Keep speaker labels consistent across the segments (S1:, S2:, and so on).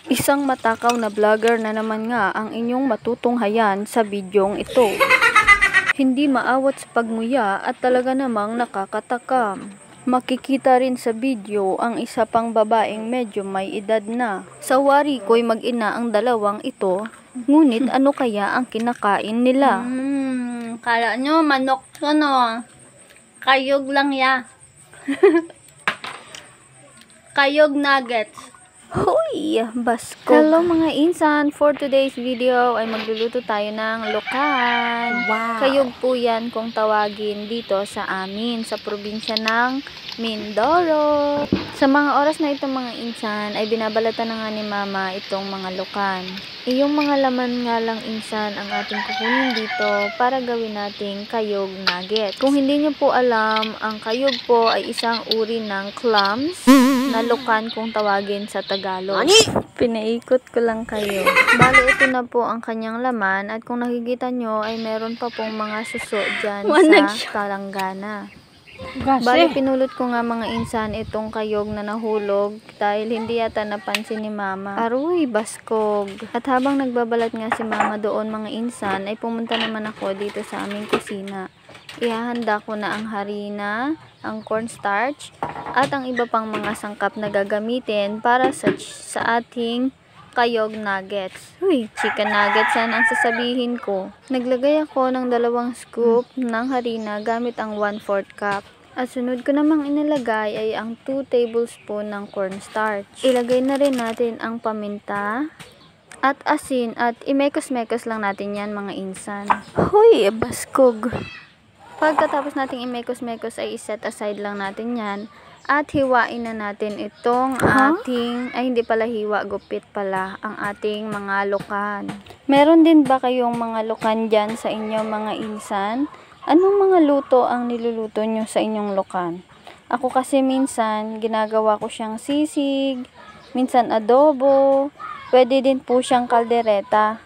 S1: Isang matakaw na vlogger na naman nga ang inyong matutunghayan sa bidyong ito. Hindi maawat sa pagmuya at talaga namang nakakatakam. Makikita rin sa video ang isa pang babaeng medyo may edad na. Sa wari ko'y mag-ina ang dalawang ito, ngunit ano kaya ang kinakain nila?
S2: Kala nyo manok to no? Kayog lang ya. Kayog nuggets.
S1: Hoy! Basko! Hello mga insan! For today's video ay magluluto tayo ng lokan.
S2: Wow!
S1: Kayog po yan kung tawagin dito sa amin, sa probinsya ng Mindoro. Sa mga oras na itong mga insan ay binabalatan na nga ni mama itong mga lokan. Yung mga laman nga lang insan ang ating kukunin dito para gawin nating kayog nugget. Kung hindi nyo po alam, ang kayog po ay isang uri ng clams na lokan kung tawagin sa Tagalog. Pinaikot ko lang kayo. Bali, ito na po ang kanyang laman at kung nakikita nyo ay meron pa pong mga suso dyan sa talanggana. Bali, pinulot ko nga mga insan itong kayog na nahulog dahil hindi yata napansin ni mama. Aruy, baskog. At habang nagbabalat nga si mama doon mga insan, ay pumunta naman ako dito sa aming kusina. Ihahanda ko na ang harina, ang cornstarch, at ang iba pang mga sangkap na gagamitin para sa ating kayog nuggets. Uy, chicken nuggets yan ang sasabihin ko. Naglagay ako ng 2 scoop ng harina gamit ang 1/4 cup. At sunod ko namang inilagay ay ang 2 tablespoon ng cornstarch. Ilagay na rin natin ang paminta at asin at imekos-mekos lang natin yan mga insan. Hoy, baskog! Pagkatapos nating imekos-mekos ay iset aside lang natin yan. At hiwain na natin itong ating, ay hindi pala hiwa, gupit pala, ang ating mga lokan. Meron din ba kayong mga lokan dyan sa inyo mga insan? Anong mga luto ang niluluto nyo sa inyong lokan? Ako kasi minsan, ginagawa ko siyang sisig, minsan adobo, pwede din po siyang kaldereta.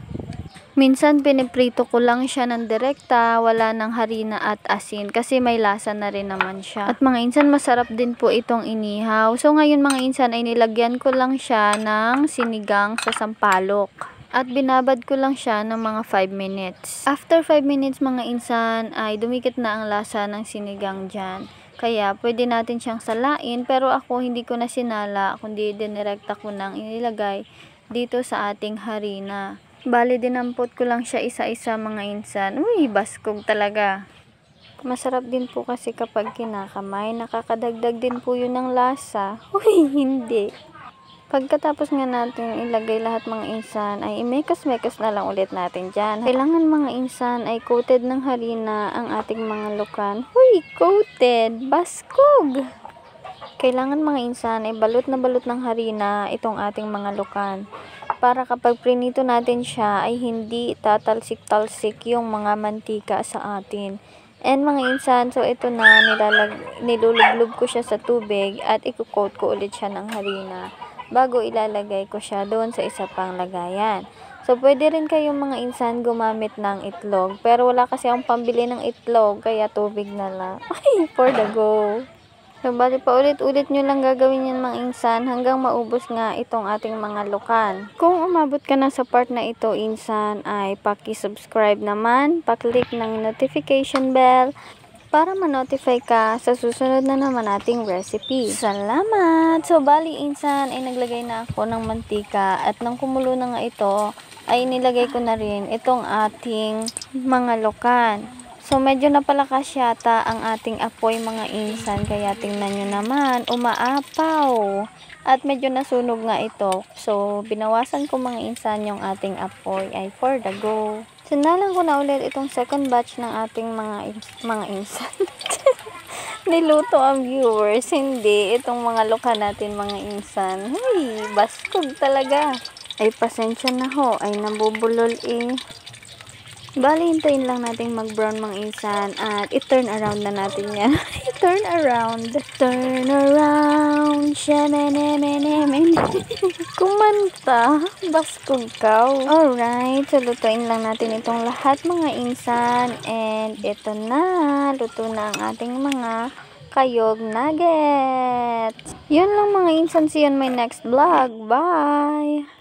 S1: Minsan piniprito ko lang siya ng direkta, wala ng harina at asin kasi may lasa na rin naman siya. At mga insan, masarap din po itong inihaw. So ngayon mga insan ay nilagyan ko lang siya ng sinigang sa sampalok. At binabad ko lang siya ng mga 5 minutes. After 5 minutes mga insan ay dumikit na ang lasa ng sinigang dyan. Kaya pwede natin siyang salain pero ako hindi ko na sinala kundi dinirekta ko nang inilagay dito sa ating harina. Bali, dinampot ko lang siya isa-isa mga insan. Uy, baskog talaga. Masarap din po kasi kapag kinakamay. Nakakadagdag din po yun ng lasa. Uy, hindi. Pagkatapos nga natin ilagay lahat mga insan, ay imekos-mekos na lang ulit natin dyan. Kailangan mga insan ay coated ng harina ang ating mga lokan. Uy, coated! Baskog! Kailangan mga insan ay balot na balot ng harina itong ating mga lokan. Para kapag prinito natin siya ay hindi tatalsik-talsik yung mga mantika sa atin. And mga insan, so ito na nilulublog ko siya sa tubig at i-coat ko ulit siya ng harina bago ilalagay ko siya doon sa isa pang lagayan. So pwede rin kayong mga insan gumamit ng itlog, pero wala kasi akong pambili ng itlog kaya tubig na lang. Ay, for the go! So, bali pa ulit-ulit nyo lang gagawin yan mga insan hanggang maubos nga itong ating mga lokan. Kung umabot ka na sa part na ito insan ay paki-subscribe naman, pa-click ng notification bell para ma-notify ka sa susunod na naman nating recipe. Salamat! So, bali insan ay naglagay na ako ng mantika at nang kumulo na nga ito ay nilagay ko na rin itong ating mga lokan. So, medyo napalakas yata ang ating apoy mga insan, kaya tingnan nyo naman, umaapaw. At medyo nasunog nga ito. So, binawasan ko mga insan yung ating apoy ay for the go. Sinalang ko na ulit itong second batch ng ating mga insan. Niluto ang viewers, hindi itong mga loka natin mga insan. Hey, baskog talaga. Ay, pasensya na ho, ay nabubulol eh. Bali, hintayin lang natin mag-brown mga insan at i-turn around na natin yan. I-turn around. Turn around. Shemene-mene-mene. Kumanta. Baskog ka. Alright. So, lutuin lang natin itong lahat mga insan. And ito na. Luto na ang ating mga kayog nuggets. Yun lang mga insan. See you on my next vlog. Bye!